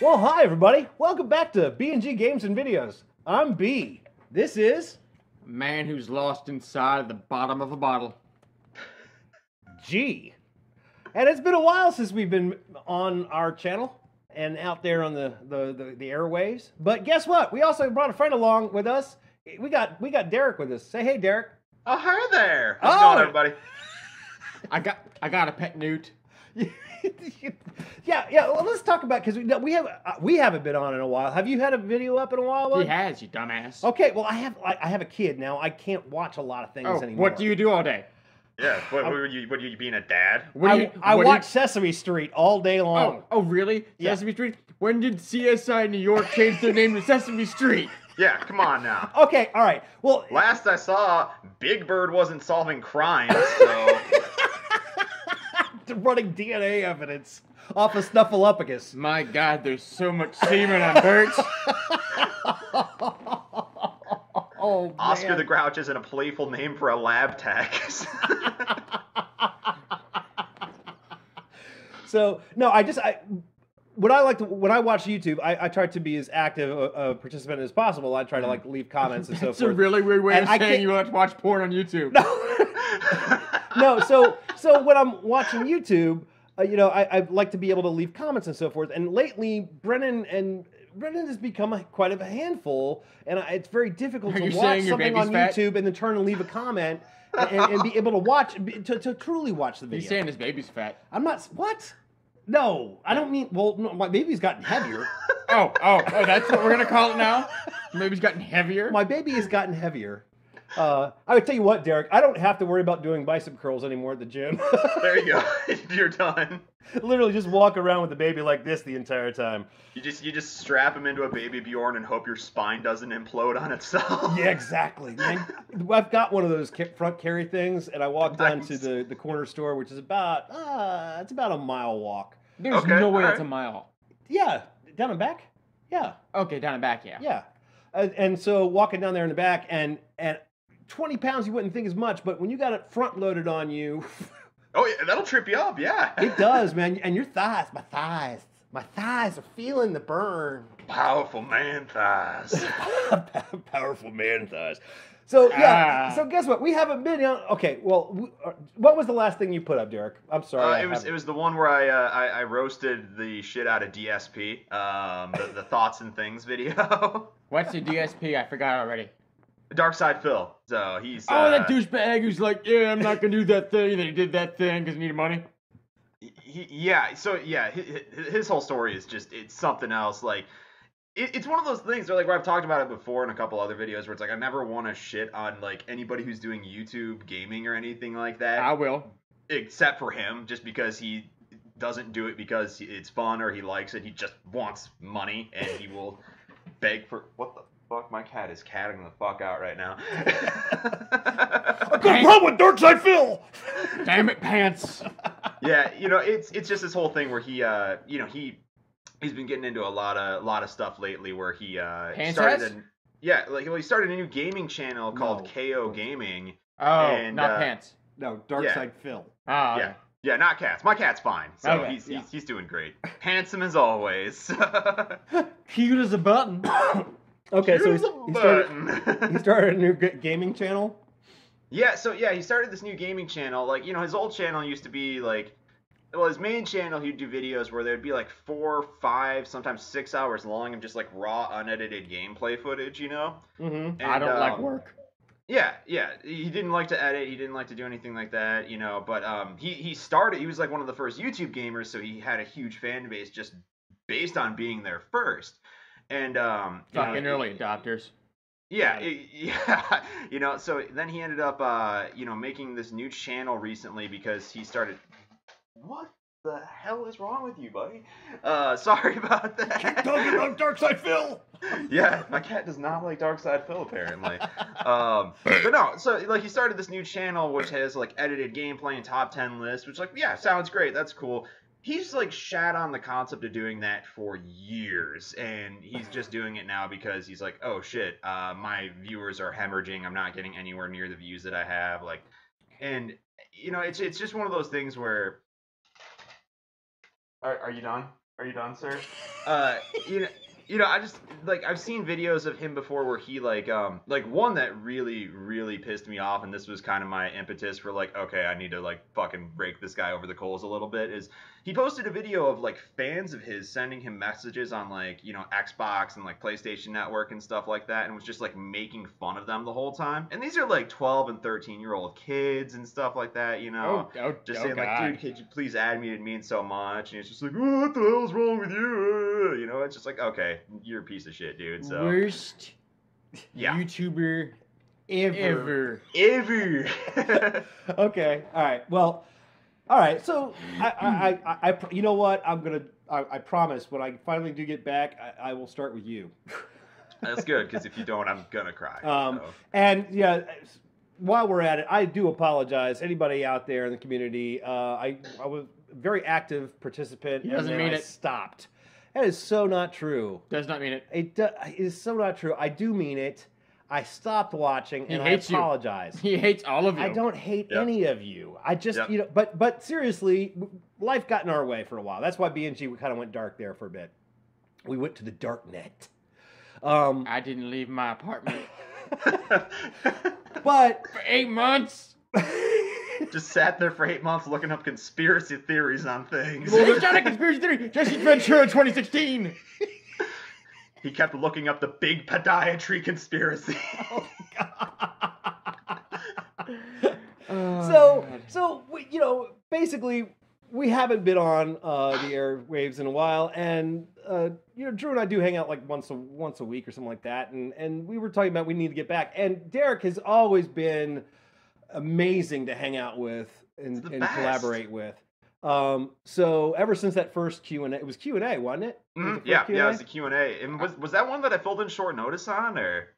Well, hi everybody. Welcome back to BnG Games and Videos. I'm B. This is a man who's lost inside the bottom of a bottle. G. And it's been a while since we've been on our channel and out there on the airwaves. But guess what? We also brought a friend along with us. We got Derek with us. Say hey, Derek. Oh, hi there. How's it going, everybody? I got a pet newt. Yeah. Well, let's talk about, because we haven't been on in a while. Have you had a video up in a while? He has, you dumbass. Okay, well I have a kid now. I can't watch a lot of things anymore. What do you do all day? Yeah, what are you being a dad? I watch Sesame Street all day long. Oh, really? Yeah. Sesame Street? When did CSI New York change their name to Sesame Street? Yeah, come on now. Okay, all right. Well, last I saw, Big Bird wasn't solving crimes, so... running DNA evidence off of Snuffleupagus. My God, there's so much semen on birds. Oh, man. Oscar the Grouch isn't a playful name for a lab tech. So no, when I watch YouTube, I try to be as active a participant as possible. I try to leave comments and so forth. That's a really weird way of saying you like to watch porn on YouTube. No, so when I'm watching YouTube, I like to be able to leave comments and so forth. And lately, Brennan has become quite of a handful, and it's very difficult to watch something on YouTube and then turn and leave a comment and be able to watch to truly watch the video. He's saying his baby's fat. I'm not. What? No, I don't mean. Well, no, my baby's gotten heavier. Oh, that's what we're gonna call it now. My baby's gotten heavier. My baby has gotten heavier. I would tell you what, Derek, I don't have to worry about doing bicep curls anymore at the gym. There you go. You're done. Literally just walk around with the baby like this the entire time. You just strap him into a baby Bjorn and hope your spine doesn't implode on itself. Yeah, exactly. Man, I've got one of those front carry things, and I walk down to the corner store, which is about a mile walk. There's no way that's a mile. Yeah, down and back. Yeah. Okay, down and back. Yeah. Yeah, and so walking down there in the back, and 20 pounds you wouldn't think is much, but when you got it front loaded on you. Oh, yeah, that'll trip you up, yeah. It does, man. And your thighs, my thighs are feeling the burn. Powerful man thighs. Powerful man thighs. So, yeah, so guess what? We haven't been on. Okay, well, what was the last thing you put up, Derek? I'm sorry. It was the one where I roasted the shit out of DSP, the Thoughts and Things video. What's the DSP? I forgot already. Dark Side Phil. So he's that douchebag who's like, yeah, I'm not gonna do that thing. Then he did that thing because he needed money. His whole story is it's something else. Like it's one of those things where I've talked about it before in a couple other videos where it's like I never want to shit on anybody who's doing YouTube gaming or anything like that. I will, except for him, just because he doesn't do it because it's fun or he likes it. He just wants money and he will beg for what the fuck. My cat is catting the fuck out right now. I couldn't run with Dark Side Phil. Damn it, pants. Yeah, it's just this whole thing where he he's been getting into a lot of stuff lately where he started he started a new gaming channel called KO Gaming. Oh, and, not pants. No, Dark Side Phil. Oh, yeah. Yeah, not cats. My cat's fine, so he's doing great. Handsome as always. Cute as a button. Okay, so he started a new gaming channel? Yeah, he started this new gaming channel. His old channel used to be his main channel, he'd do videos where there'd be 4, 5, sometimes 6 hours long of just raw, unedited gameplay footage, Mm-hmm. And, I don't like work. Yeah, he didn't like to edit, he didn't like to do anything like that, but he was one of the first YouTube gamers, so he had a huge fan base just based on being there first. And fucking early adopters. Yeah. So then he ended up making this new channel recently because he started. What the hell is wrong with you, buddy? Sorry about that. Keep talking about Dark Side Phil. Yeah, my cat does not like Dark Side Phil apparently. But no, so he started this new channel which has edited gameplay and top 10 lists, which sounds great. That's cool. He's shat on the concept of doing that for years, and he's just doing it now because he's like, oh shit, my viewers are hemorrhaging. I'm not getting anywhere near the views that I have. And it's just one of those things where. Are you done? Are you done, sir? You know, I just like I've seen videos of him before where he like one that really pissed me off, and this was kind of my impetus for like, okay, I need to like fucking rake this guy over the coals a little bit. Is he posted a video of like fans of his sending him messages on like, you know, Xbox and like PlayStation Network and stuff like that, and was just like making fun of them the whole time. And these are like 12 and 13-year-old kids and stuff like that, you know, just saying like, dude, could you please add me? It means so much. And it's just like, oh, what the hell's wrong with you? You know, it's just like, okay, you're a piece of shit, dude. So worst YouTuber ever. Okay, all right. Well, all right. So I you know what? I promise when I finally do get back, I will start with you. That's good, because if you don't, I'm gonna cry. And yeah, while we're at it, I do apologize. Anybody out there in the community, I was a very active participant, and then I stopped. That is so not true. Does not mean it. It is so not true. I do mean it. I stopped watching, and I apologize. He hates all of you. I don't hate any of you. I just, you know, but seriously, life got in our way for a while. That's why BnG kind of went dark there for a bit. We went to the dark net. I didn't leave my apartment. But for 8 months. Just sat there for 8 months looking up conspiracy theories on things. Well, there's not a conspiracy theory. Jesse Ventura 2016. He kept looking up the big podiatry conspiracy. Oh, God. So we, you know, basically, we haven't been on the airwaves in a while, and you know, Drew and I do hang out like once a week or something like that, and we were talking about we need to get back. And Derek has always been amazing to hang out with and collaborate with. So ever since that first Q&A, it was Q&A, wasn't it? Yeah, it was a Q&A. And was that one that I filled in short notice on, or?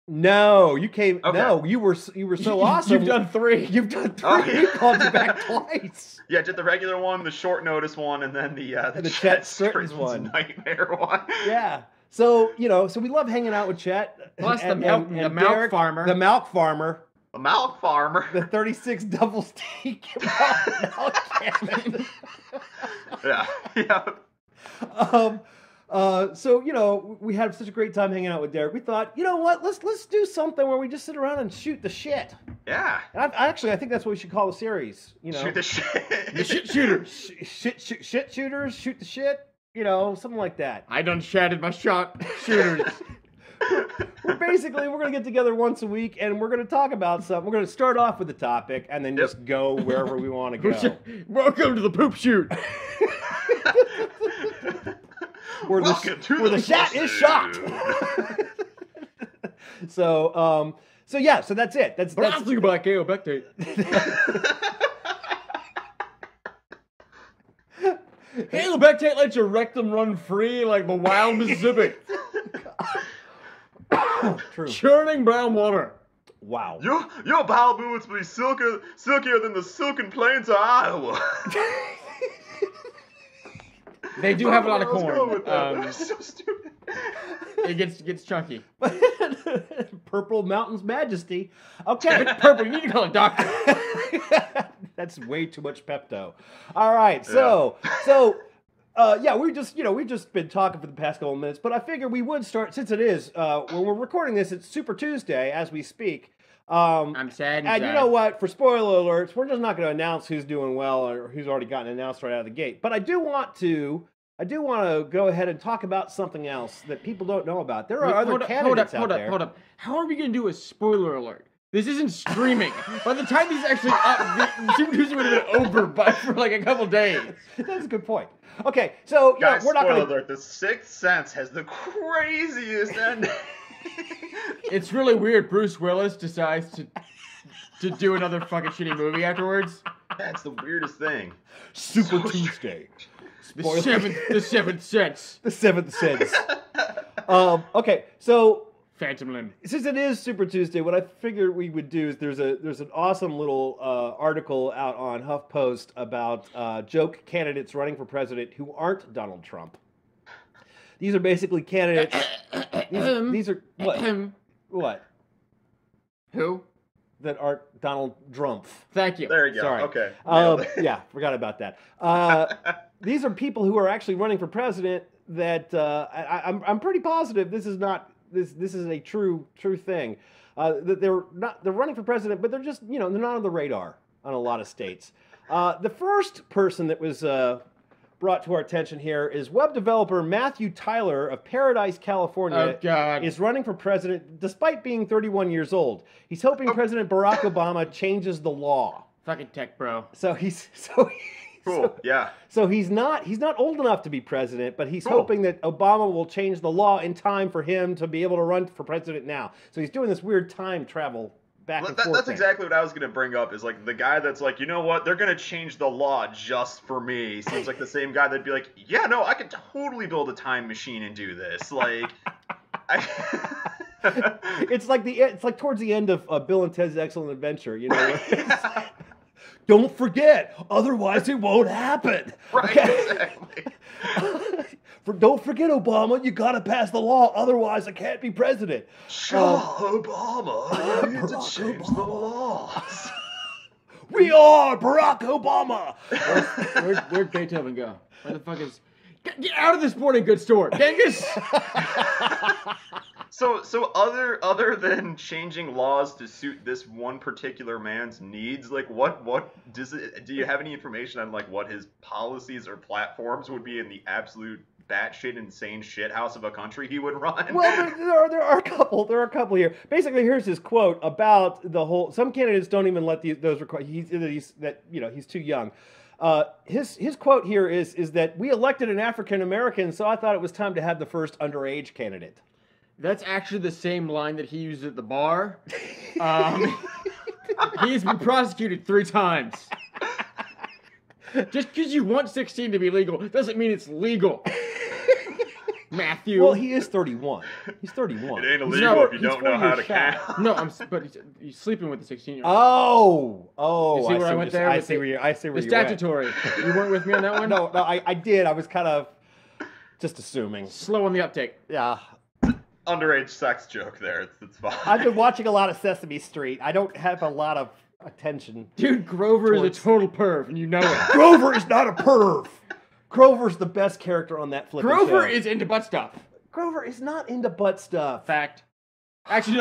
No, you came. Okay. No, you were so awesome. You've done 3. You've done 3. Oh, yeah. We called you back twice. Yeah, did the regular one, the short notice one, and then the Chet Skrittens one, nightmare one. Yeah. So you know, so we love hanging out with Chet. Plus the milk farmer. The milk farmer. A milk farmer. The 36 double steak milk cannon. Yeah. So you know, we had such a great time hanging out with Derek. We thought, you know what? Let's do something where we just sit around and shoot the shit. Yeah. And I think that's what we should call the series. You know, shoot the shit. The shit shooters. Shit shooters. Shoot the shit. You know, something like that. I done shattered my shot shooters. We're going to get together once a week, and we're going to talk about something. We're going to start off with the topic, and then just go wherever we want to go. Welcome to the poop shoot. where the shot is shot. So that's it. That's about KO Bectate. Halo Bectate lets your rectum run free like the wild Mississippi. True. Churning brown water. Wow. Your bowel movements will be silkier than the silken plains of Iowa. They do have a lot of corn. That's so stupid. It gets chunky. Purple Mountain's Majesty. Okay. It's purple. You need to call a doctor. That's way too much Pepto. All right. So we've just been talking for the past couple of minutes, but I figured we would start, since it is, when we're recording this, it's Super Tuesday as we speak. I'm sad. And you know what? For spoiler alerts, we're just not going to announce who's doing well or who's already gotten announced right out of the gate. But I do want to go ahead and talk about something else that people don't know about. There are other candidates out there. Hold up. How are we going to do a spoiler alert? This isn't streaming. By the time this is actually up, Super Tuesday would have been over for like a couple days. That's a good point. Okay, so guys, we're not going to. Spoiler alert: The Sixth Sense has the craziest ending. It's really weird. Bruce Willis decides to do another fucking shitty movie afterwards. That's the weirdest thing. Super Tuesday. The seventh sense. The seventh sense. Okay, so. Phantom Limb. Since it is Super Tuesday, what I figured we would do is there's an awesome little article out on HuffPost about joke candidates running for president who aren't Donald Trump. These are basically candidates. These are what? What? Who? That aren't Donald Drumpf. Thank you. There you go. Sorry. Okay. Yeah, forgot about that. these are people who are actually running for president. That I'm pretty positive this is not this is a true thing. That they're running for president, but they're just they're not on the radar on a lot of states. The first person that was brought to our attention here is web developer Matthew Tyler of Paradise, California. Oh, God. Is running for president despite being 31 years old. He's hoping President Barack Obama changes the law. Fucking tech, bro. So Cool. Yeah. So he's not old enough to be president, but he's hoping that Obama will change the law in time for him to be able to run for president now. So he's doing this weird time travel back and forth. That's exactly what I was going to bring up, is like the guy that's like, you know what, they're going to change the law just for me. Seems like the same guy that'd be like, yeah, no, I could totally build a time machine and do this. Like, it's like towards the end of Bill and Ted's Excellent Adventure, Don't forget, otherwise it won't happen. Right, exactly. Don't forget, Obama, you gotta pass the law, otherwise I can't be president. Obama, you need to change the laws. We are Barack Obama. Where'd Beethoven go? Where the fuck is... Get out of this sporting goods store, Genghis! So other than changing laws to suit this one particular man's needs, like what do you have any information on like what his policies or platforms would be in the absolute batshit insane shithouse of a country he would run? Well, there are a couple here. Basically, here's his quote about the whole. Some candidates don't even let those require. He's too young. His quote here is that we elected an African American, so I thought it was time to have the first underage candidate. That's actually the same line that he used at the bar. He's been prosecuted 3 times. Just because you want 16 to be legal doesn't mean it's legal. Matthew. Well, he is 31. He's 31. It ain't illegal if you don't know how to count. No, but he's sleeping with a 16-year-old. Oh! You see where I went there? I see where you're. The statutory. You weren't with me on that one? No, I did. I was kind of just assuming. Slow on the uptake. Yeah. Underage sex joke there. It's fine. I've been watching a lot of Sesame Street. I don't have a lot of attention. Dude, Grover is a total perv, and you know it. Grover is not a perv. Grover's the best character on that flipping show. Grover is into butt stuff. Grover is not into butt stuff. Fact. Actually,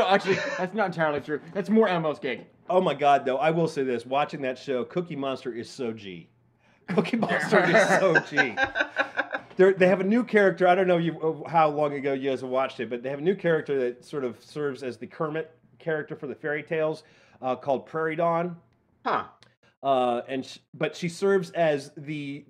that's not entirely true. That's more Elmo's gig. Oh my God, though, I will say this. Watching that show, Cookie Monster is so G. Cookie Monster is so G. They have a new character. I don't know how long ago you guys have watched it, but they have a new character that sort of serves as the Kermit character for the fairy tales called Prairie Dawn. Huh. But she serves as the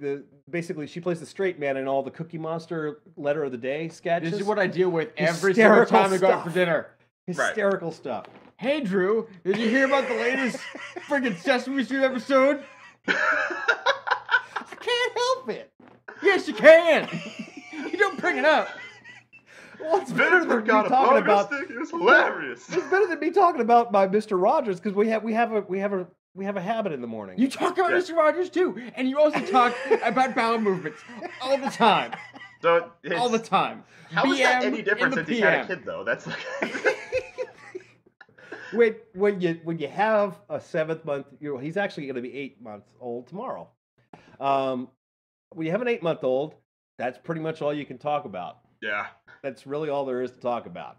basically she plays the straight man in all the Cookie Monster Letter of the Day sketches. This is what I deal with every single time we go out for dinner. Hysterical stuff. Hey Drew, did you hear about the latest friggin' Sesame Street episode? I can't help it. Yes, you can. You don't bring it up. Well, it's better than me talking about. It was hilarious. It's better than me talking about my Mr. Rogers because we have a habit in the morning. You talk about Mr. Rogers too, and you also talk about bowel movements all the time. So all the time. How is that any different since he's had a kid though? That's like. Wait, when you have a 7th month, he's actually going to be 8 months old tomorrow. When you have an 8-month-old, that's pretty much all you can talk about. Yeah. That's really all there is to talk about.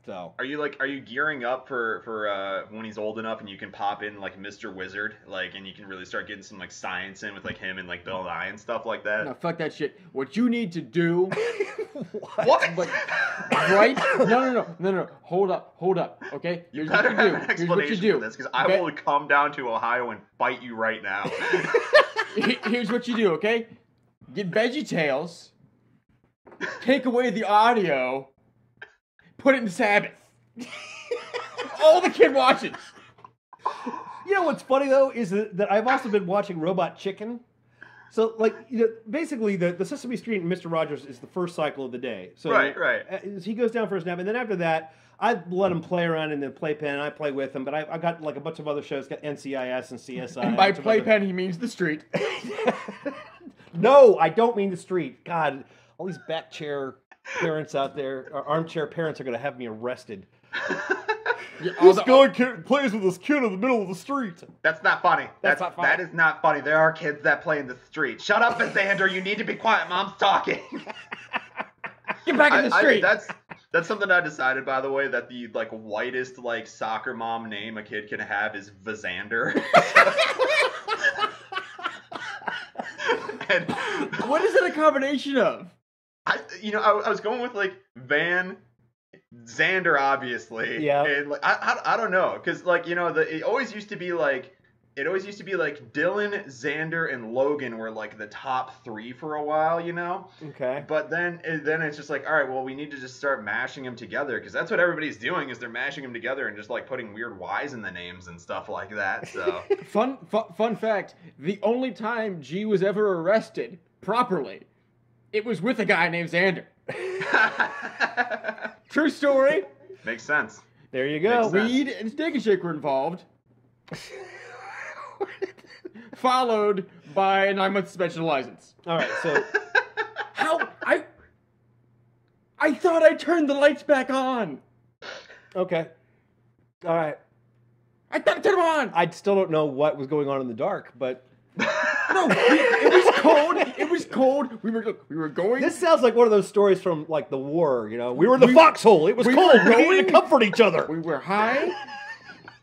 So. Are you gearing up for when he's old enough and you can pop in like Mr. Wizard, and you can really start getting some like science in with like him and like Bill Nye and stuff like that? No, fuck that shit. What you need to do. What? Right? No. Hold up. Okay? Here's what you do. Here's what you do. Because I will come down to Ohio and fight you right now. Here's what you do, okay? Get VeggieTales, take away the audio, put it in Sabbath. All the kid watches. You know what's funny though is that I've also been watching Robot Chicken. So basically the Sesame Street and Mr. Rogers is the first cycle of the day. So right. He goes down for his nap, and then after that, I let him play around in the playpen, and I play with him. But I got like a bunch of other shows, got NCIS and CSI. And by playpen, he means the street. No, I don't mean the street. God, all these back chair parents out there, or armchair parents, are going to have me arrested. This guy plays with this kid in the middle of the street. That's not funny. That's not funny. That is not funny. There are kids that play in the street. Shut up, Xander. You need to be quiet. Mom's talking. Get back in the street. That's something I decided, by the way, that the like whitest like soccer mom name a kid can have is Vazander. And what is it a combination of? I was going with like Van Xander, obviously. Yeah. And like I don't know, because like it always used to be like Dylan, Xander, and Logan were like the top 3 for a while, Okay. But then it's just like, all right, well, we need to just start mashing them together, because that's what everybody's doing, is they're mashing them together and just like putting weird Y's in the names and stuff like that. So fun fact: the only time G was ever arrested properly, it was with a guy named Xander. True story. Makes sense. There you go. Weed and Steak and Shake were involved. Followed by a 9-month suspension license. All right, so how I thought I turned the lights back on. Okay. All right. I thought I turned them on. I still don't know what was going on in the dark, but no, it was cold. It was cold. We were going. This sounds like one of those stories from like the war. We were in the foxhole. It was cold. We needed to comfort each other. We were high.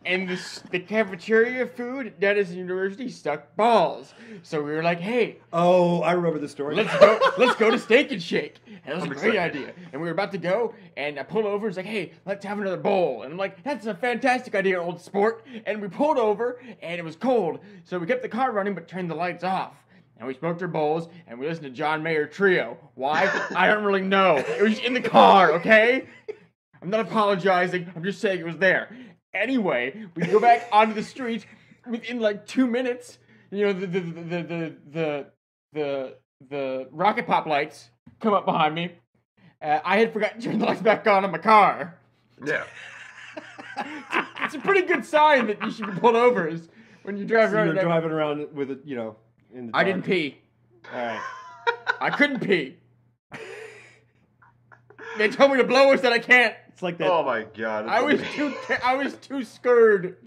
And the cafeteria food at Denison University stuck balls. So we were like, hey. Oh, I remember the story. Let's go to Steak and Shake. And that was a great idea. And we were about to go, and I pulled over and was like, hey, let's have another bowl. And I'm like, that's a fantastic idea, old sport. And we pulled over, and it was cold. So we kept the car running, but turned the lights off. And we smoked our bowls, and we listened to John Mayer Trio. Why? I don't really know. It was in the car, okay? I'm not apologizing. I'm just saying it was there. Anyway, we go back onto the street within like 2 minutes. The rocket pop lights come up behind me. I had forgotten to turn the lights back on in my car. Yeah. It's a pretty good sign that you should be pulled over is when you drive around. You're driving around with it, in the dark. I didn't pee. All right. I couldn't pee. They told me to blow us that I can't. It's like that. Oh my god. I was too scared.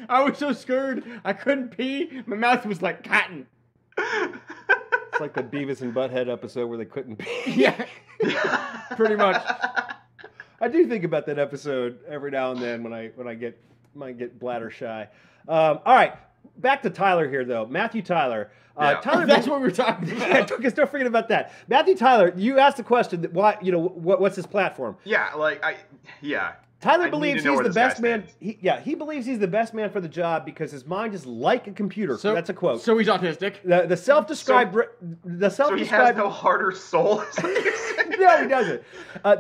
I was so scared I couldn't pee. My mouth was like cotton. It's like the Beavis and Butthead episode where they couldn't pee. Yeah. Pretty much. I do think about that episode every now and then when I get bladder shy. All right. Back to Tyler here, though. Matthew Tyler. Yeah. Tyler, that's what we were talking about. Because don't forget about that. Matthew Tyler, you asked the question that why, what's his platform? Yeah, Tyler believes he's the best man. He believes he's the best man for the job because his mind is like a computer. So that's a quote. So he's autistic. The self-described. So he has no heart or soul. No, he doesn't.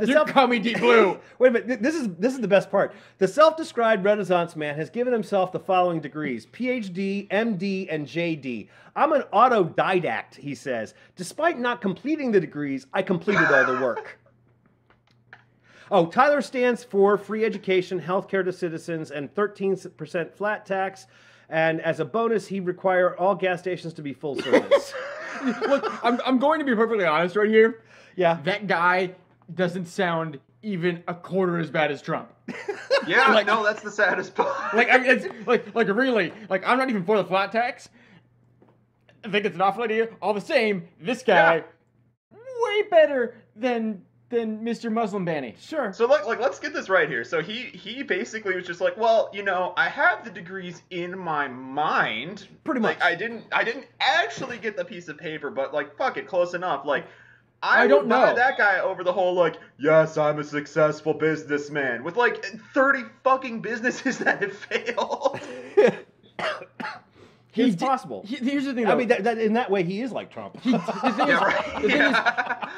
You call me Deep Blue. Wait a minute. This is the best part. The self-described Renaissance man has given himself the following degrees: PhD, MD, and JD. I'm an autodidact, he says. Despite not completing the degrees, I completed all the work. Oh, Tyler stands for free education, healthcare to citizens, and 13% flat tax. And as a bonus, he'd require all gas stations to be full service. Look, I'm going to be perfectly honest right here. Yeah. That guy doesn't sound even a quarter as bad as Trump. Yeah, no, that's the saddest part. It's really, I'm not even for the flat tax. I think it's an awful idea. All the same, this guy, way better than Mr. Muslim Banny. Sure. So let's get this right here. So he basically was just like, well, I have the degrees in my mind. Pretty much. I didn't actually get the piece of paper, but fuck it, close enough. I don't know. Buy that guy over the whole yes, I'm a successful businessman with 30 fucking businesses that have failed. It's possible. Here's the thing, though. I mean, in that way, he is like Trump. The thing is,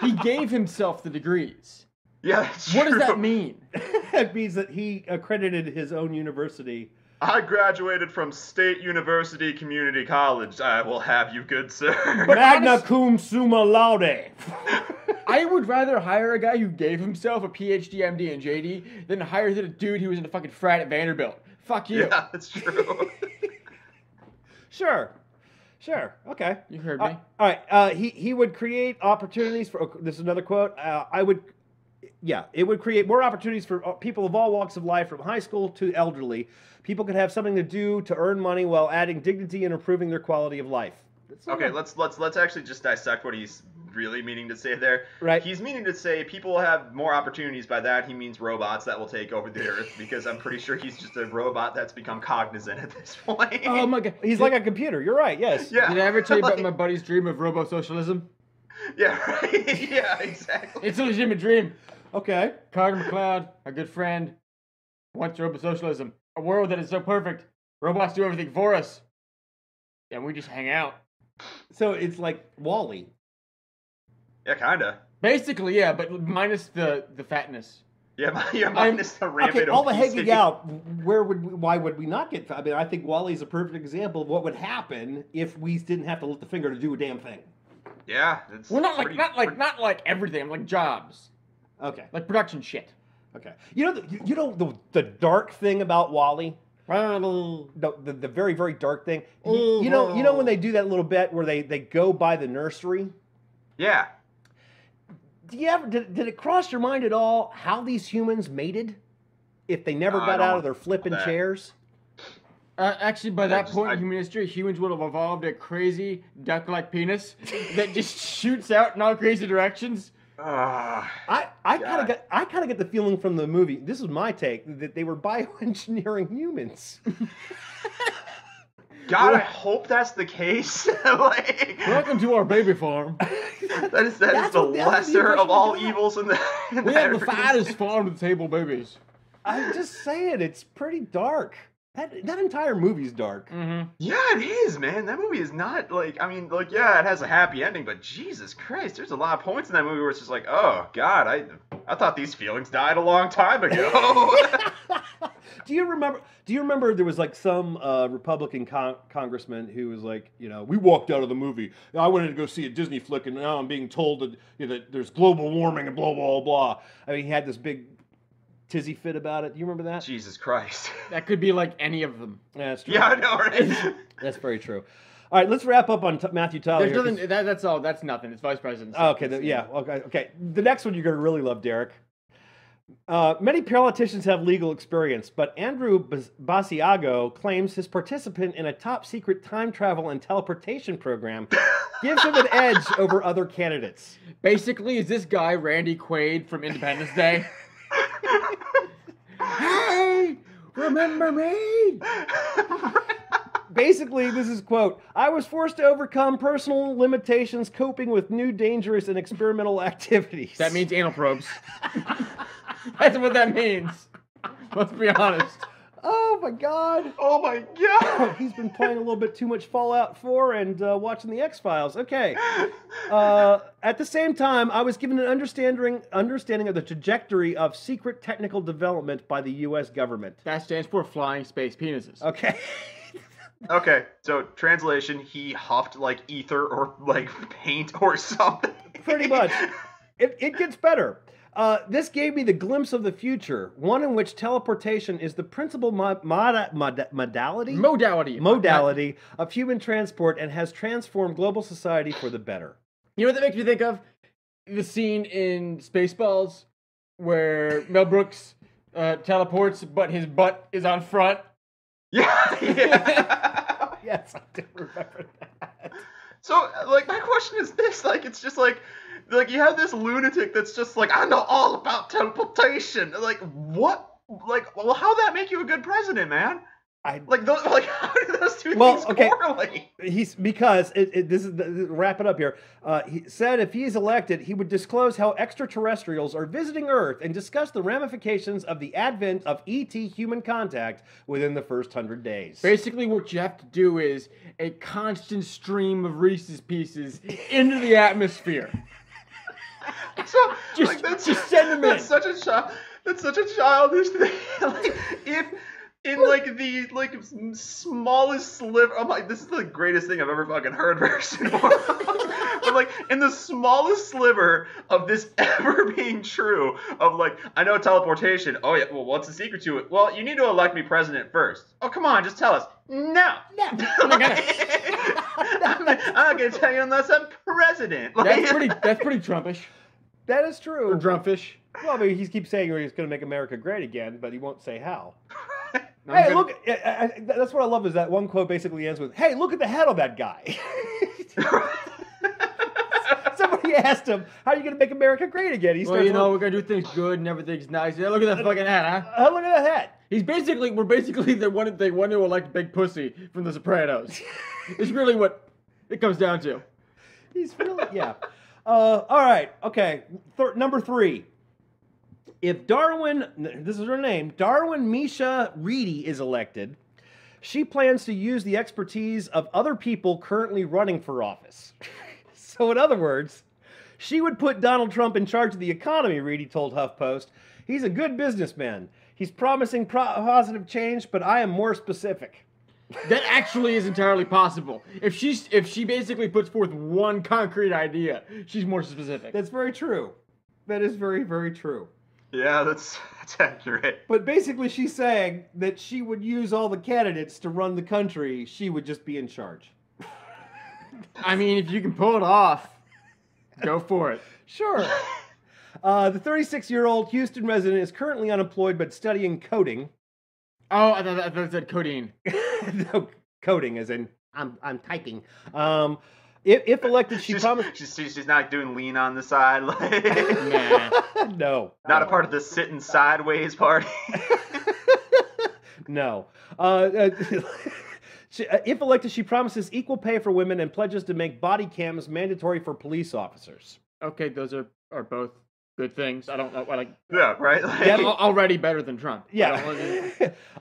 he gave himself the degrees. Yeah, that's What true. does that mean? It means that he accredited his own university. I graduated from State University Community College. I will have you good, sir. Magna cum summa laude. I would rather hire a guy who gave himself a PhD, MD, and JD than hire a dude who was in a fucking frat at Vanderbilt. Fuck you. Yeah, that's true. Sure. Okay. You heard me. All right. He would create opportunities for. This is another quote. Yeah, it would create more opportunities for people of all walks of life, from high school to elderly. People could have something to do to earn money while adding dignity and improving their quality of life. Okay, let's actually just dissect what he's really meaning to say there. Right. He's meaning to say people will have more opportunities. By that, he means robots that will take over the earth, because I'm pretty sure he's just a robot that's become cognizant at this point. Oh my god. He's like a computer. You're right, yes. Yeah. Did I ever tell you about my buddy's dream of robo-socialism? Yeah, right. Yeah, exactly. It's a legitimate dream. Okay. Carter McLeod, a good friend, wants robo-socialism. A world that is so perfect. Robots do everything for us. And we just hang out. So it's like WALL-E. Yeah, kinda. Basically, yeah, but minus the fatness. Yeah, minus the rampant all the obesity. hanging out. Why would we not get? I mean, I think WALL-E is a perfect example of what would happen if we didn't have to lift the finger to do a damn thing. Yeah, it's Well, not like everything. Like jobs, Okay. like production shit. Okay. You know the dark thing about WALL-E. The very, very dark thing. You know when they do that little bit where they go by the nursery? Yeah. Did it cross your mind at all how these humans mated if they never got out of their flipping chairs? Actually, by that point in human history, humans would have evolved a crazy duck-like penis that just shoots out in all crazy directions. I kind of get the feeling from the movie. This is my take, that they were bioengineering humans. God, I hope that's the case. Like, welcome to our baby farm. that is the lesser of all evils in the. We have the fattest farm-to-table babies. I'm just saying, it's pretty dark. That entire movie's dark. Mm-hmm. Yeah, it is, man. That movie is not like, I mean, like, yeah, it has a happy ending, but Jesus Christ, there's a lot of points in that movie where it's just like, oh God, I thought these feelings died a long time ago. Do you remember there was like some Republican congressman who was like, we walked out of the movie. I wanted to go see a Disney flick, and now I'm being told that that there's global warming and blah blah blah. I mean, he had this big tizzy fit about it. Do you remember that? Jesus Christ. That could be like any of them. Yeah, that's true. Yeah, I know, right? That's very true. All right, let's wrap up on Matthew Tyler. There's nothing. That's all. That's nothing. It's vice president. Oh, okay. Okay. The next one you're going to really love, Derek. Many politicians have legal experience, but Andrew Basiago claims his participant in a top-secret time travel and teleportation program gives him an edge over other candidates. Basically, is this guy Randy Quaid from Independence Day? Hey, remember me? Basically, this is quote, I was forced to overcome personal limitations coping with new, dangerous, and experimental activities. That means anal probes. That's what that means. Let's be honest. Oh my God. Oh my God. He's been playing a little bit too much Fallout 4 and watching the X-Files. Okay. At the same time, I was given an understanding of the trajectory of secret technical development by the U.S. government. That stands for flying space penises. Okay. Okay, so translation, he huffed like ether or like paint or something. Pretty much. It gets better. This gave me the glimpse of the future, one in which teleportation is the principal modality of human transport and has transformed global society for the better. You know what that makes me think of? The scene in Spaceballs where Mel Brooks teleports, but his butt is on front. Yeah. Yes, I do remember that. So, like, my question is this, like, it's just like you have this lunatic that's just like, I know all about teleportation. Like, what? Like, well, how'd that make you a good president, man? How do those two things correlate? Wrap it up here. He said if he is elected, he would disclose how extraterrestrials are visiting Earth and discuss the ramifications of the advent of ET human contact within the first 100 days. Basically, what you have to do is a constant stream of Reese's Pieces into the atmosphere. So, that's send them in. That's such a childish thing. Like, if in like the smallest sliver, I'm like, this is the greatest thing I've ever fucking heard version of. But like in the smallest sliver of this ever being true of like, I know teleportation. Oh yeah, well, what's the secret to it? Well, you need to elect me president first. Oh come on, just tell us. No. I'm not gonna tell you unless I'm president. That's pretty Trumpish. That is true. Or Drumpfish. Well, I mean, he keeps saying he's going to make America great again, but he won't say how. No, Hey, look! That's what I love is that one quote basically ends with, "Hey, look at the head of that guy." Somebody asked him, "How are you going to make America great again?" He Well, starts, we're gonna do things good and everything's nice. Yeah, look at that fucking hat, huh? Look at that head. We're basically they want to elect Big Pussy from The Sopranos. It's really what it comes down to. He's really, yeah. All right, okay. Number 3. If Darwin, this is her name, Darwin Misha Reedy is elected, she plans to use the expertise of other people currently running for office. So in other words, she would put Donald Trump in charge of the economy, Reedy told HuffPost. He's a good businessman. He's promising positive change, but I am more specific. That actually is entirely possible. If she basically puts forth one concrete idea, she's more specific. That's very true. That is very, very true. Yeah, that's accurate. But basically she's saying that she would use all the candidates to run the country. She would just be in charge. I mean, if you can pull it off, go for it. Sure. The 36-year-old Houston resident is currently unemployed but studying coding. Oh, I thought it said codeine. No, coding as in I'm typing. If elected, she promised... She's not doing lean on the side. Like... Nah. No. Not a part of the sitting sideways party. No. If elected, she promises equal pay for women and pledges to make body cams mandatory for police officers. Okay, those are both good things. I don't know what Yeah, right? Like... Yeah, already better than Trump. Yeah.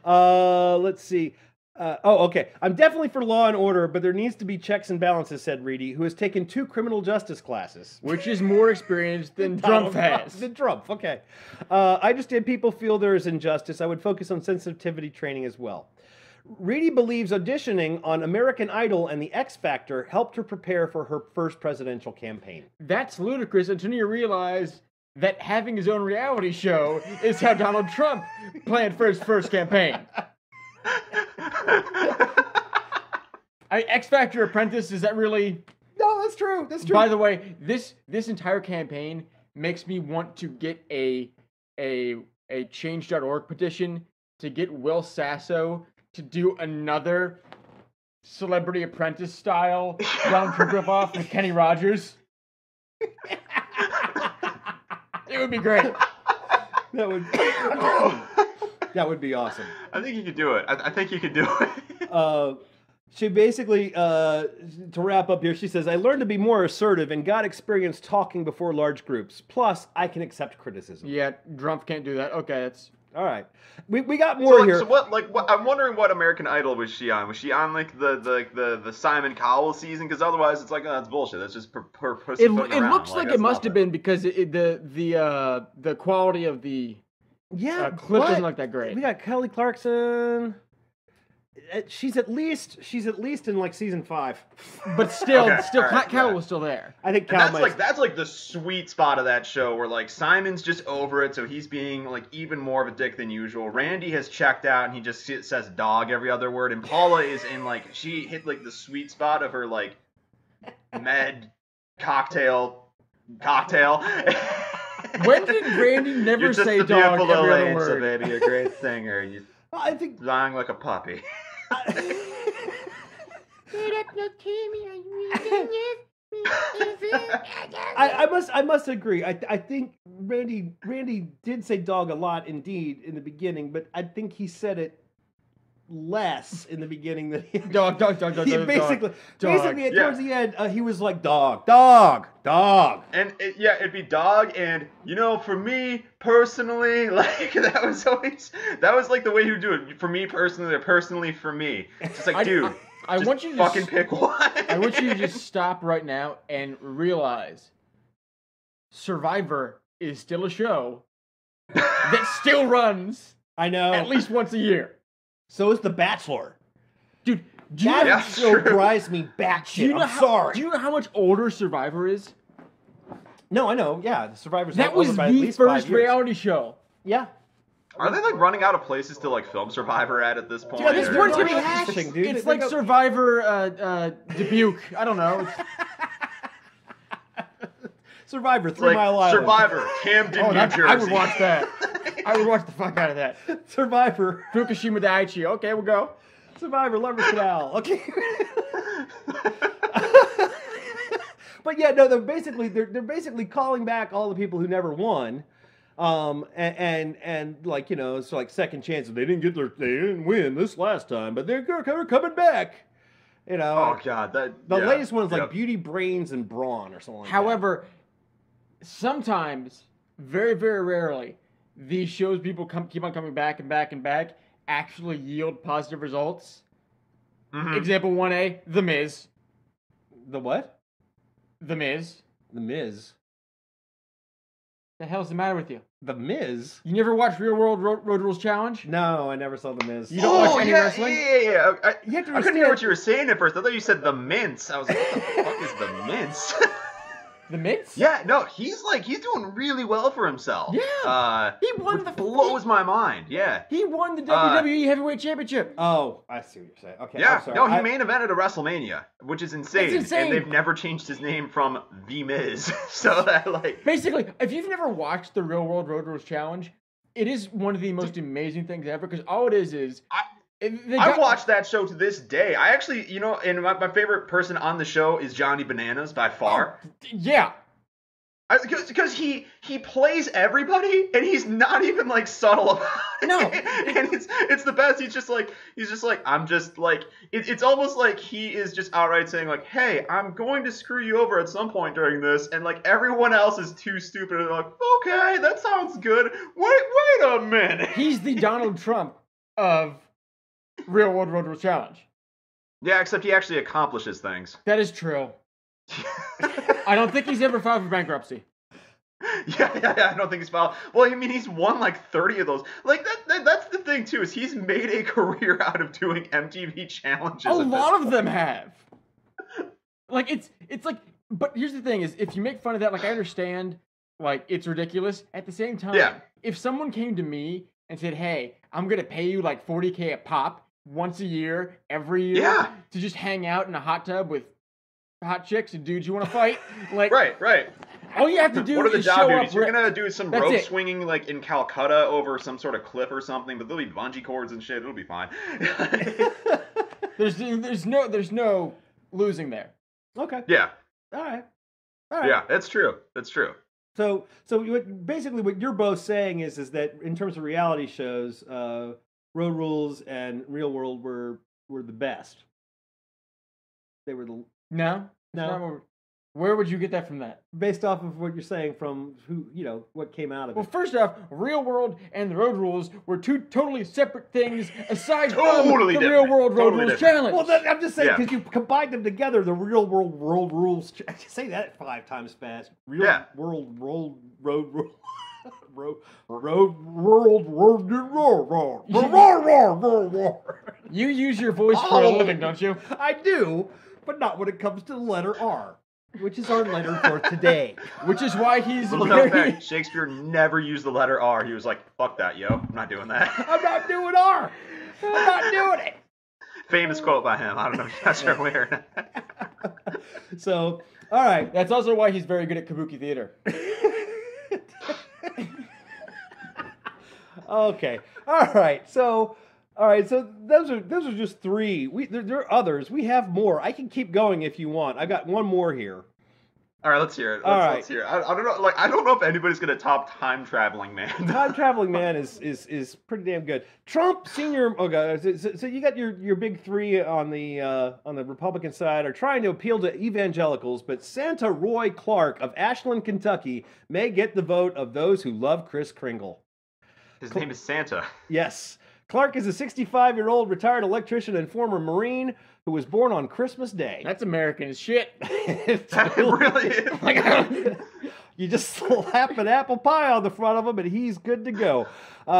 Let's see. Okay. I'm definitely for law and order, but there needs to be checks and balances, said Reedy, who has taken 2 criminal justice classes. Which is more experienced than Drumpf has. Than Drumpf, okay. I understand people feel there is injustice. I would focus on sensitivity training as well. Reedy believes auditioning on American Idol and The X Factor helped her prepare for her first presidential campaign. That's ludicrous until you realize that having his own reality show is how Donald Trump planned for his first campaign. X Factor Apprentice, is that really... No, that's true. That's true. By the way, this entire campaign makes me want to get a change.org petition to get Will Sasso to do another Celebrity Apprentice style Donald Trump ripoff with Kenny Rogers. It would be great. That would be awesome. I think you could do it. I think you could do it. She basically, to wrap up here, she says, I learned to be more assertive and got experience talking before large groups. Plus, I can accept criticism. Yeah, Drumpf can't do that. Okay, that's... All right. We got more here. So what, I'm wondering what American Idol was she on? Was she on, like, the Simon Cowell season? Because otherwise, it's like, oh, that's bullshit. That's just her pussy It looks like it must have been because the quality of the clip isn't like that great. We got Kelly Clarkson. She's at least in like season 5, but still, Okay, Cowell was still there. I think that's like the sweet spot of that show where like Simon's just over it, so he's being like even more of a dick than usual. Randy has checked out and he just says dog every other word, and Paula is in like she hit like the sweet spot of her like med cocktail. When did Randy never You're just say the dog beautiful every little other word? So baby, a great singer. You I think lying like a puppy. I must agree. I think Randy did say dog a lot indeed in the beginning, but I think he said it less in the beginning than he dog. Basically Yeah. towards the end he was like dog. And it'd be dog, and for me personally, like that was like the way he would do it. For me personally, or personally for me, it's just like dude. I want you to fucking pick one. I want you to just stop right now and realize Survivor is still a show that still runs. I know. At least once a year. So is The Bachelor. Dude, that show drives me batshit. I'm sorry. Do you know how much older Survivor is? No, I know. Yeah, the Survivor's that was the first reality show. Yeah. Are they like running out of places to like film Survivor at this point? Yeah, this or- one's gonna be be hashing, dude. It's like Survivor Dubuque. I don't know. Survivor, It's 3 like Mile Island. Survivor, Camden, New Jersey. I would watch that. I would watch the fuck out of that. Survivor. Fukushima Daiichi. Okay, we'll go. Survivor, Lover's Canal. Okay. But yeah, no, they're basically calling back all the people who never won. And like, you know, it's like second chances. They didn't win this last time, but they're coming back. You know. Oh god, the latest one is like Beauty, Brains, and Brawn or something like However, sometimes, very, very rarely, these shows people keep on coming back and back and back actually yield positive results. Mm-hmm. Example 1A, The Miz. The what? The Miz. The Miz. The hell's the matter with you? The Miz? You never watched Real World Road Rules Challenge? No, I never saw The Miz. You don't watch any wrestling? Yeah. You have to I couldn't hear what you were saying at first. I thought you said the mince. I was like, what the fuck is the mince? The Miz? Yeah, no, he's doing really well for himself. Yeah. He won blows my mind. Yeah. He won the WWE Heavyweight Championship. Oh, I see what you're saying. Okay. Yeah. I'm sorry. No, he main evented a WrestleMania, which is insane. It's insane. And they've never changed his name from The Miz. So that like basically, if you've never watched the Real World Road Rules Challenge, it is one of the most amazing things ever because all it is I watched that show to this day. I actually, you know, and my favorite person on the show is Johnny Bananas by far. Yeah. Because he plays everybody and he's not even like subtle about it. No. And it's the best. He's just like I'm just like it's almost like he is just outright saying like, hey, I'm going to screw you over at some point during this, and like everyone else is too stupid and they're like, okay, that sounds good. Wait a minute. He's the Donald Trump of Real World Road Rules Challenge. Yeah, except he actually accomplishes things. That is true. I don't think he's ever filed for bankruptcy. Yeah, I don't think he's filed. Well, I mean, he's won like 30 of those. Like that's the thing too, is he's made a career out of doing MTV challenges. A lot of them have. Like it's like, but here's the thing: is if you make fun of that, like I understand, like it's ridiculous. At the same time, if someone came to me and said, "Hey, I'm gonna pay you like $40K a pop once a year, every year, to just hang out in a hot tub with hot chicks and dudes you want to fight," like right. All you have to do what are the is job show duties? up. You're gonna do some That's rope it. swinging like in Calcutta over some sort of cliff or something, but there'll be bungee cords and shit. It'll be fine. There's no losing there. Okay. Yeah. All right. Yeah, that's true. So basically what you're both saying is that in terms of reality shows, Road Rules and Real World were the best. They were the No. Where would you get that from that? Based off of what you're saying from what came out of Well, it. first off, Real World and the Road Rules were two totally separate things aside from Totally the different. Real World Road Totally Rules different. Challenge. Well, I'm just saying because you combined them together, the Real World Rules. Say that 5 times fast. Real World Road You use your voice for a living, don't you? I do, but not when it comes to the letter R, which is our letter for today. Which is why he's Little known fact, Shakespeare never used the letter R. He was like, fuck that, yo. I'm not doing that. I'm not doing R. I'm not doing it. Famous quote by him. I don't know if you guys are aware. So, all right. That's also why he's very good at kabuki theater. Okay. All right. So those are just 3. There are others. We have more. I can keep going if you want. I got one more here. All right, let's hear it. Let's hear it. I don't know. Like, I don't know if anybody's gonna top Time Traveling Man. Time Traveling Man is pretty damn good. Trump Senior. Okay, so you got your big 3 on the Republican side are trying to appeal to evangelicals, but Santa Roy Clark of Ashland, Kentucky, may get the vote of those who love Kris Kringle. His name is Santa. Yes. Clark is a 65-year-old retired electrician and former Marine who was born on Christmas Day. That's American as shit. That really is. You just slap an apple pie on the front of him and he's good to go.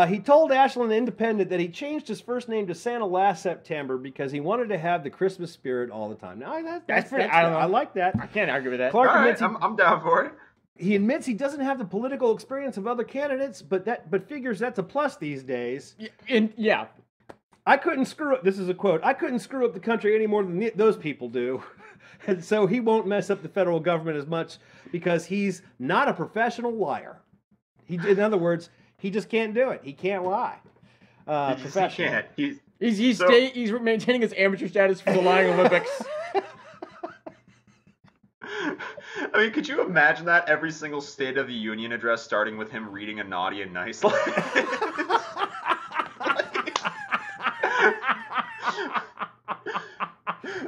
He told Ashland Independent that he changed his first name to Santa last September because he wanted to have the Christmas spirit all the time. Now, that's pretty. I like that. I can't argue with that. Clark All right, admits I'm down for it. He admits he doesn't have the political experience of other candidates, but figures that's a plus these days. Yeah. I couldn't screw up. This is a quote. I couldn't screw up the country any more than those people do. And so he won't mess up the federal government as much because he's not a professional liar. In other words, he just can't do it. He can't lie. He can't. He's maintaining his amateur status for the lying Olympics. I mean, could you imagine that? Every single State of the Union address starting with him reading a naughty and nice line.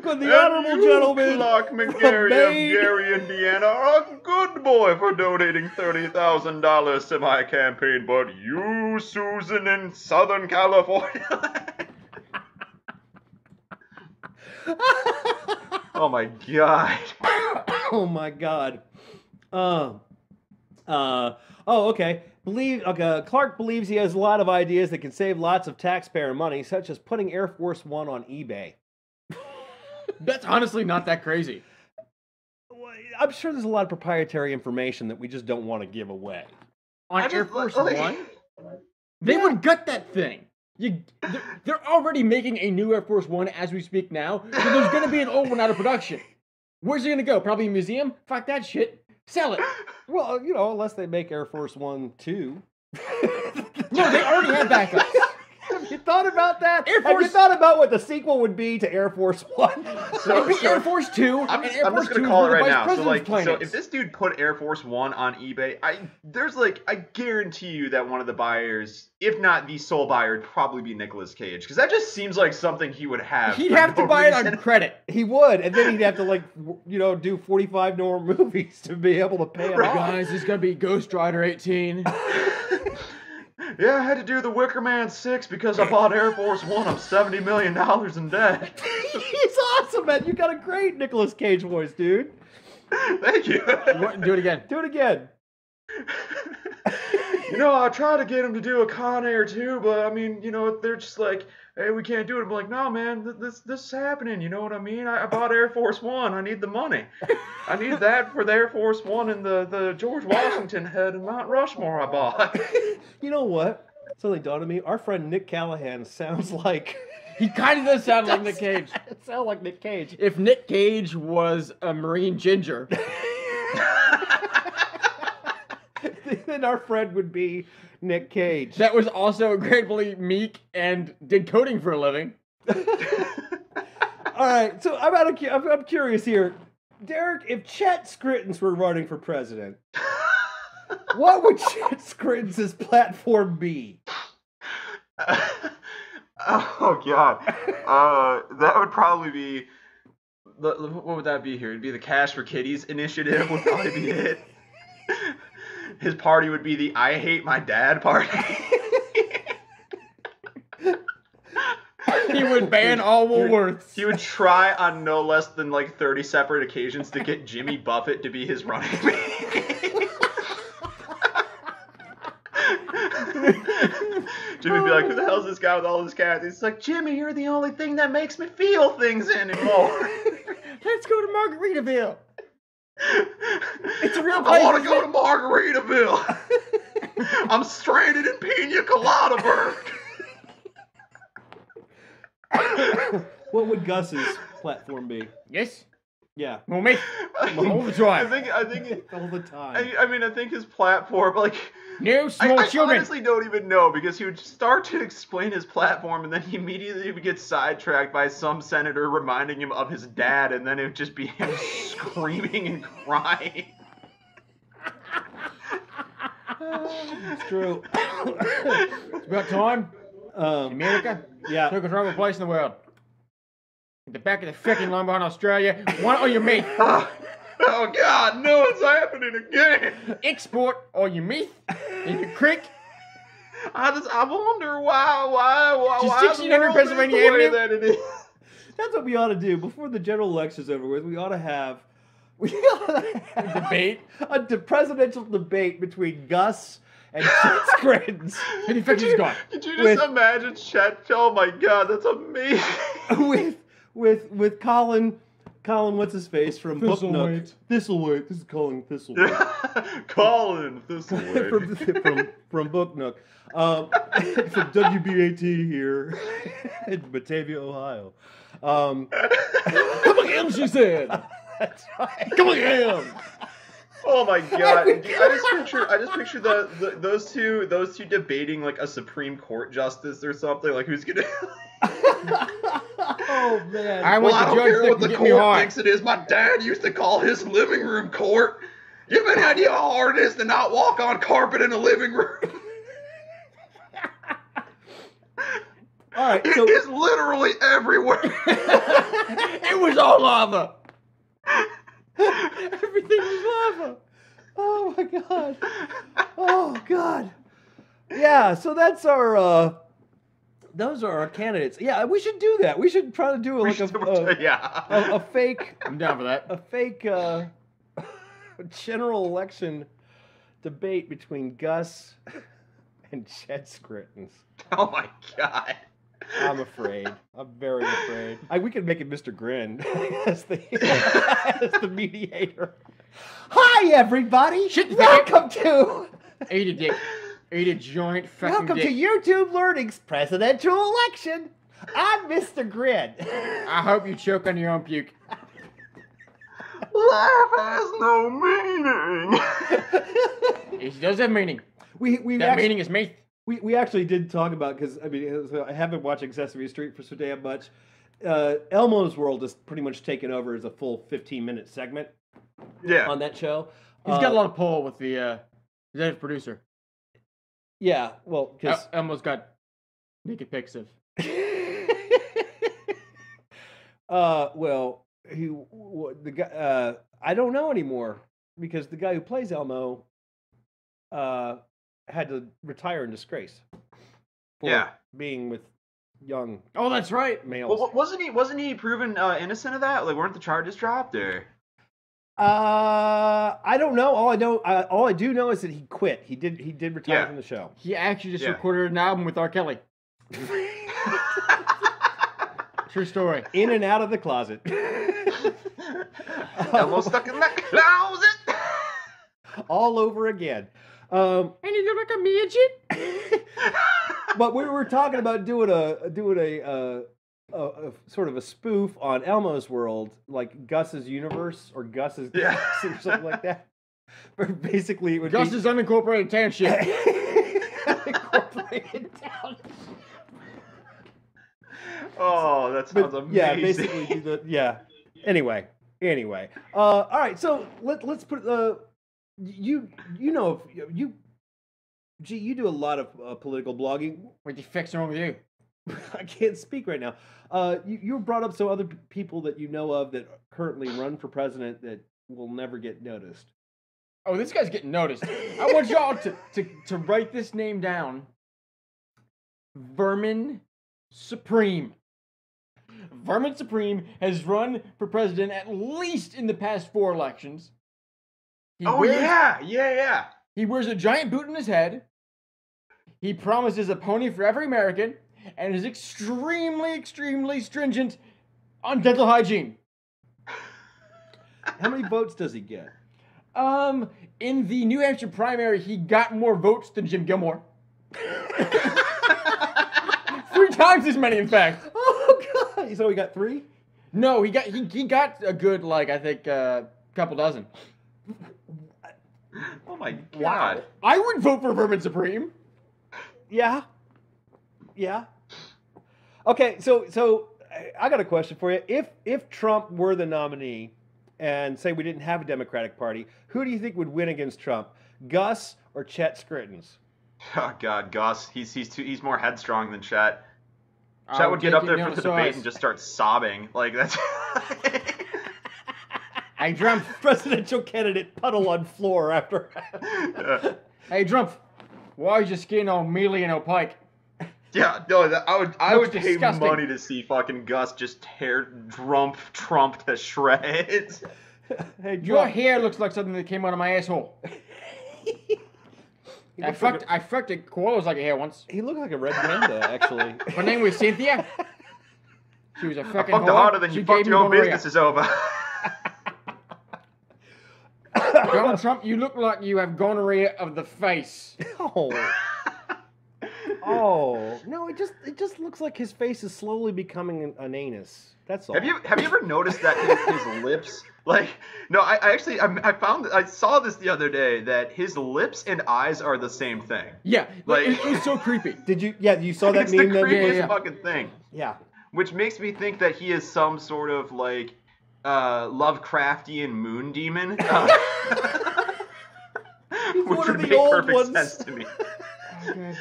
Could the honorable gentleman Clark McGarry of Gary, Indiana, are a good boy for donating $30,000 to my campaign, but you, Susan, in Southern California. Oh my god. Oh my god. Okay. Clark believes he has a lot of ideas that can save lots of taxpayer money, such as putting Air Force One on eBay. That's honestly not that crazy. I'm sure there's a lot of proprietary information that we just don't want to give away. On Air Force One? They would gut that thing. They're already making a new Air Force One as we speak now, so there's going to be an old one out of production. Where's it going to go? Probably a museum? Fuck that shit. Sell it. Well, unless they make Air Force One 2. No, they already have backups. Have you thought about that? Have you thought about what the sequel would be to Air Force One? So Air Force 2 and Air I'm Force just 2 gonna call it were the right Vice now. President's So planets. if this dude put Air Force One on eBay, I guarantee you that one of the buyers, if not the sole buyer, would probably be Nicolas Cage, because that just seems like something he would have. He'd have to buy it on credit. He would, and then he'd have to do 45 more movies to be able to pay it off. Guys, this is gonna be Ghost Rider 18. Yeah, I had to do The Wicker Man 6 because I bought Air Force One. I'm $70 million in debt. He's awesome, man. You got a great Nicolas Cage voice, dude. Thank you. Do it again. Do it again. I tried to get him to do a Con Air too, but I mean, they're just like, hey, we can't do it. I'm like, no, man, this is happening. You know what I mean? I bought Air Force One. I need the money. I need that for the Air Force One and the George Washington head and Mount Rushmore I bought. You know what? Something dawned on me. Our friend Nick Callahan sounds like... He kind of does sound like Nick Cage. It sounds like Nick Cage. If Nick Cage was a Marine ginger... then our friend would be Nick Cage. That was also incredibly meek and did coding for a living. All right, so I'm curious here. Derek, if Chet Skrittens were running for president, what would Chet Skrittens' platform be? Oh, God. That would probably be... What would that be here? It'd be the Cash for Kitties initiative would probably be it. His party would be the I Hate My Dad party. He would ban all Woolworths. He would try on no less than 30 separate occasions to get Jimmy Buffett to be his running mate. Jimmy would be like, who the hell's this guy with all his cats? He's like, Jimmy, you're the only thing that makes me feel things anymore. Let's go to Margaritaville. It's a real place. I want to go to Margaritaville. I'm stranded in Pina Coladaburg. What would Gus's platform be? Yes. Yeah. All the time. I think all the time. I think his platform, no small I children. honestly don't even know, because he would start to explain his platform and then he immediately would get sidetracked by some senator reminding him of his dad, and then it would just be him screaming and crying. It's true. It's about time. America took control of a place in the world. At the back of the frickin' line behind Australia. One on your meat. Oh God, no, it's happening again. Export all your meat in your creek. I wonder why. Just 1600 Pennsylvania Avenue. That it is. That's what we ought to do before the general election's over with. We ought to have debate, a presidential debate between Gus and Chet Skrittens. And he fixes gone. Could you just imagine Chet? Oh my God, that's amazing. with Colin, what's his face from Booknook? Thistlethwaite. This is Colin Thistlethwaite. Colin Thistlethwaite. from Booknook. From WBAT here in Batavia, Ohio. Come again, she said. That's right. Come again. Oh my god! I just picture those two debating like a Supreme Court justice or something. Like who's gonna? Oh man! I Well, I don't care what the court thinks it is. My dad used to call his living room court. You have any idea how hard it is to not walk on carpet in a living room? All right, it is literally everywhere. It was all lava. Everything was lava. Oh my god. Oh god. Yeah, so that's our those are our candidates. Yeah, we should do that. We should try to do a fake I'm down for that. A fake general election debate between Gus and Chet Skrittens. Oh my god. I'm afraid. I'm very afraid. We could make it Mr. Grin as the mediator. Hi, everybody. Welcome to Eat a dick. Eat a joint fucking Welcome dick. to YouTube Learning's presidential election. I'm Mr. Grin. I hope you choke on your own puke. Life has no meaning. It does have meaning. That meaning is me. We actually did talk about, because I mean, I haven't been watching Sesame Street for so damn much. Elmo's World is pretty much taken over as a full 15-minute segment. Yeah. On that show. He's got a lot of pull with the executive producer. Yeah, well, because Elmo's got naked pics of. Well, the guy. I don't know anymore because the guy who plays Elmo, had to retire in disgrace. For being with young. Oh, that's right. Males. Well, wasn't he proven innocent of that? Like, weren't the charges dropped or? I don't know. All I do know is that he quit. He did retire from the show. He actually just recorded an album with R. Kelly. True story. In and out of the closet. Almost stuck in that closet. All over again. And you look like a midget. But we were talking about doing a sort of a spoof on Elmo's World, like Gus's Universe or Gus's Galaxy or something like that. But basically, it would Gus's unincorporated township. Unincorporated township. Oh, that sounds amazing. Yeah, basically do the Anyway. All right, so let's put you do a lot of political blogging. What the fuck's wrong with you? I can't speak right now. You brought up some other people that you know of that currently run for president that will never get noticed. Oh, this guy's getting noticed. I want y'all to write this name down. Vermin Supreme. Vermin Supreme has run for president at least in the past 4 elections. He wears a giant boot in his head. He promises a pony for every American and is extremely, extremely stringent on dental hygiene. How many votes does he get? In the New Hampshire primary, he got more votes than Jim Gilmore. 3 times as many, in fact. Oh God! So he got 3? No, he got a good, like, I think, couple dozen. Oh my God! Wow. I would vote for Vermin Supreme. Yeah. Okay, so I got a question for you. If Trump were the nominee, and say we didn't have a Democratic Party, who do you think would win against Trump, Gus or Chet Skrittens? Oh God, Gus. He's more headstrong than Chet. Chet would get up there for the debate and just start sobbing. Like that's. Hey, Drumpf. Presidential candidate puddle on floor after. Hey, Drumpf. Why is your skin all mealy and opaque? Yeah, no, I would pay disgusting. money to see fucking Gus just tear Trump to shreds. Hey, your hair looks like something that came out of my asshole. I fucked a koala's like a hair once. He looked like a red panda, actually. Her name was Cynthia. She was a fucking whore. Harder than you fucked your own business is over. Donald Trump, you look like you have gonorrhea of the face. Oh. Oh no! It just looks like his face is slowly becoming an anus. That's all. Have you ever noticed that his lips, like, no, I saw this the other day, that his lips and eyes are the same thing. Yeah, Like- it was so creepy. Did you? Yeah, you saw that It's the meme then? creepiest Yeah. fucking thing. Yeah. Which makes me think that he is some sort of like Lovecraftian moon demon. Which one would of the make old perfect ones. sense to me. Okay.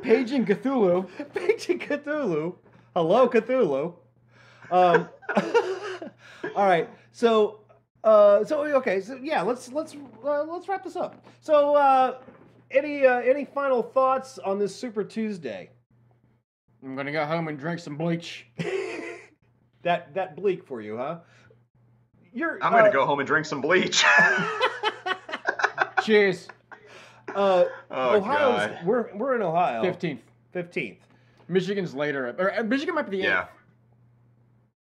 Paging Cthulhu. Paging Cthulhu. Hello, Cthulhu. All right. So okay. So yeah, let's wrap this up. So any final thoughts on this Super Tuesday? I'm gonna go home and drink some bleach. That bleak for you, huh? I'm gonna go home and drink some bleach. Cheers. Ohio's. God. We're in Ohio. 15th. 15th. Michigan's later. Or Michigan might be the 8th. Yeah.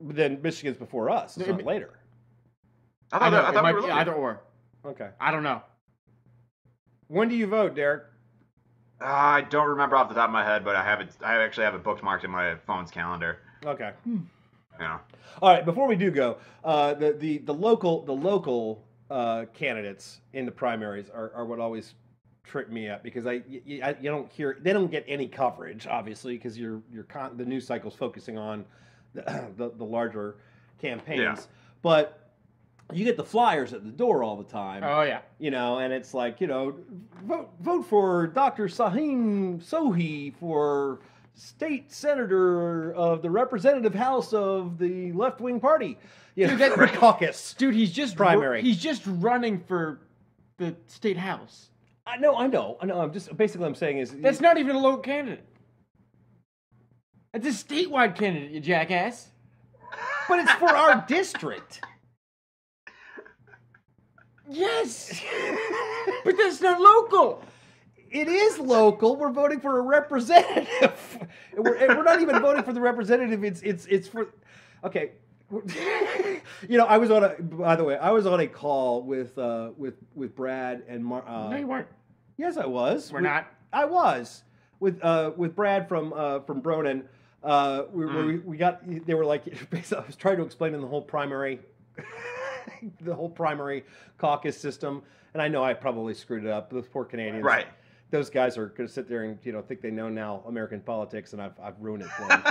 But then Michigan's before us. It's not later. I I know, thought it might we were be looking. either or. Okay. I don't know. When do you vote, Derek? I don't remember off the top of my head, but I actually have it bookmarked in my phone's calendar. Okay. Yeah. All right. Before we do go, the local candidates in the primaries are what always trip me up, because you don't hear, they don't get any coverage, obviously, because the news cycle's focusing on the larger campaigns. Yeah. But you get the flyers at the door all the time. Oh yeah. And it's like, vote for Dr. Sahin Sohi for state senator of the representative house of the left-wing party. Dude, that- for caucus. Dude, he's just Primary. He's just running for the state house. I know. I'm just basically I'm saying is That's not even a local candidate. It's a statewide candidate, you jackass. but it's for our district. Yes, but that's not local. It is local. We're voting for a representative. We're not even voting for the representative. It's for. Okay. I was on a call with Brad and No, you weren't. Yes, I was. We're not. I was with Brad from Bronan. We got. They were like. I was trying to explain in the whole primary, the whole primary caucus system, and I know I probably screwed it up. Those poor Canadians. Right. Those guys are going to sit there and think they know now American politics, and I've ruined it for them.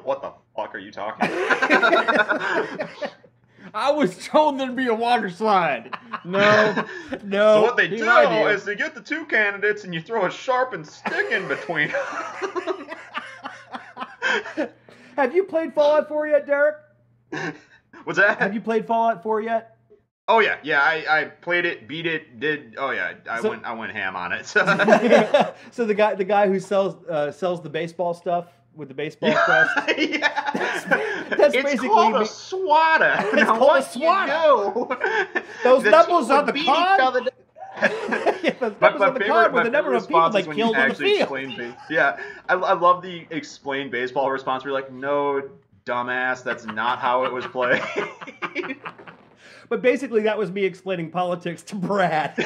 What the fuck are you talking about? I was told there'd be a water slide. No. So what they he do lied to you. is they get the two candidates and you throw a sharpened stick in between. Have you played Fallout 4 yet, Derek? What's that? Have you played Fallout 4 yet? Oh yeah, I played it, beat it, did. Oh yeah, I went ham on it. So The guy who sells the baseball stuff with the baseball crest. yeah. That's it's basically called me. a swatter. It's Now, called a what swatter. you do? Those the numbers team on would the beat card? each other down. Yeah, those numbers on the card with the number of people they killed on the field. Yeah, I love the explain baseball response. We're like, no, dumbass, that's not how it was played. But basically, that was me explaining politics to Brad.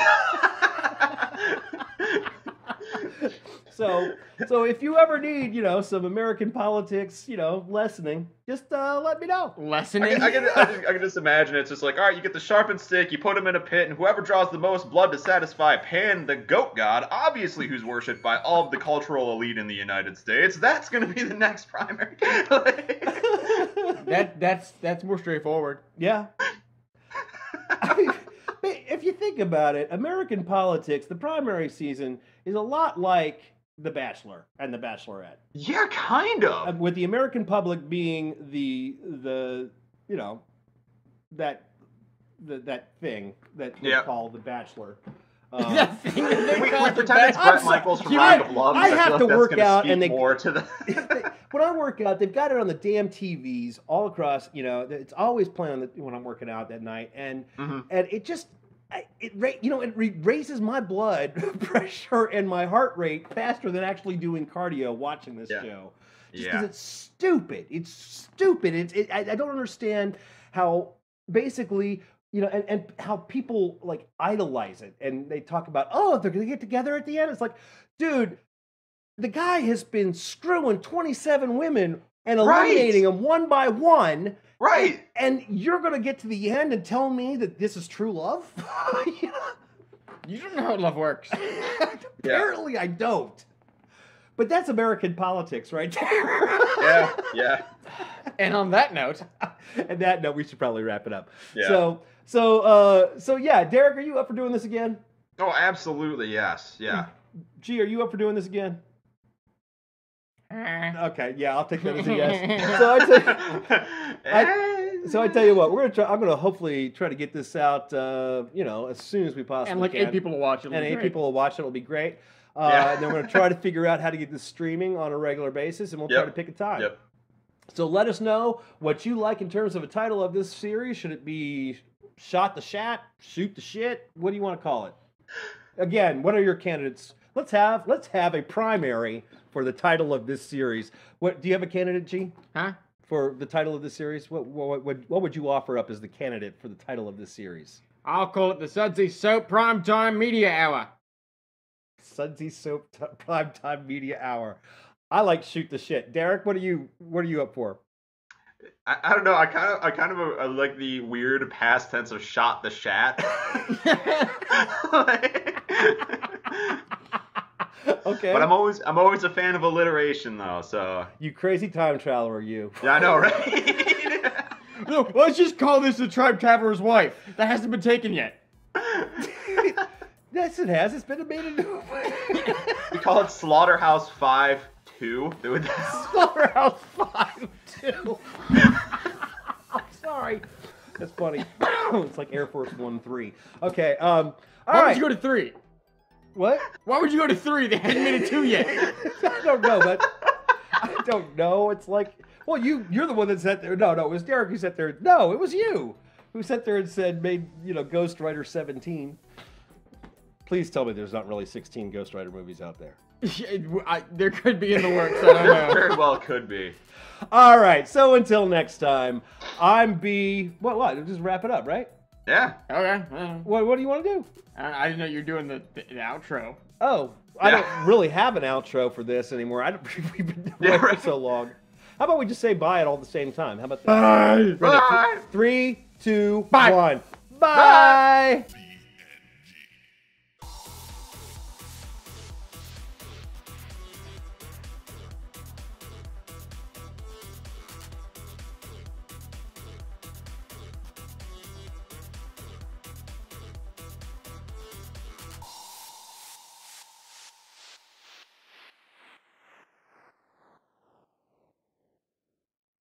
So if you ever need, some American politics, lessening, just let me know. Lessening? I can just imagine it's just like, all right, you get the sharpened stick, you put him in a pit, and whoever draws the most blood to satisfy Pan, the goat god, obviously who's worshipped by all of the cultural elite in the United States, that's going to be the next primary. That's more straightforward. Yeah. I mean, if you think about it, American politics, the primary season is a lot like The Bachelor and The Bachelorette. Yeah, kind of. With the American public being the that thing that they Yep. call The Bachelor. That thing that they We call the pretend it's best- Bret Michaels from I- Round of Love. I feel have like to that's work gonna out, speak and they- more to the. When I work out, they've got it on the damn TVs all across. It's always playing when I'm working out that night, and it just it raises my blood pressure and my heart rate faster than actually doing cardio watching this show. Just because it's stupid. It's stupid. I don't understand how basically. And how people like idolize it, and they talk about, oh, they're gonna get together at the end. It's like, dude, the guy has been screwing 27 women and eliminating them one by one. Right. And you're going to get to the end and tell me that this is true love? You don't know how love works. Apparently I don't. But that's American politics right there. Yeah. And on that note, we should probably wrap it up. Yeah. So yeah, Derek, are you up for doing this again? Oh, absolutely, yes. Yeah. G, are you up for doing this again? Okay, yeah, I'll take that as a yes. So I tell you what, I'm gonna hopefully try to get this out, as soon as we possibly and like can. 8 people will watch it. And 8 people will watch it. It'll be great. Yeah. And then we're gonna try to figure out how to get this streaming on a regular basis, and we'll try to pick a time. Yep. So let us know what you like in terms of a title of this series. Should it be Shot the Shat, Shoot the Shit? What do you want to call it? Again, what are your candidates? Let's have a primary for the title of this series. What do you have a candidate, G? Huh? For the title of this series? What would you offer up as the candidate for the title of this series? I'll call it the Sudsy Soap Primetime Media Hour. Sudsy Soap Primetime Media Hour. I like Shoot the Shit. Derek, what are you up for? I don't know. I kind of like the weird past tense of shot the shat. Okay. But I'm always a fan of alliteration though. So you crazy time traveler, you. Yeah, I know, right? No, let's just call this the Tribe Traveler's Wife. That hasn't been taken yet. Yes, it has. It's been made into. We call it Slaughterhouse 5-2. Slaughterhouse 5-2. I'm sorry. That's funny. It's like Air Force 1-3. Okay. All Why right. would you go to 3? What? Why would you go to 3? They hadn't made it 2 yet. I don't know, but I don't know. It's like, well, you're the one that sat there. No, it was Derek who sat there. No, it was you who sat there and said, Ghost Rider 17. Please tell me there's not really 16 Ghost Rider movies out there. There could be in the works. I don't know. Very well could be. All right. So until next time, I'm B. What? Just wrap it up, right? Yeah. Okay. What do you want to do? I didn't know you were doing the outro. Oh, I don't really have an outro for this anymore. We've been doing it for so long. How about we just say bye at all the same time? How about that? Bye. Ready? 3, 2, Bye. 1. Bye.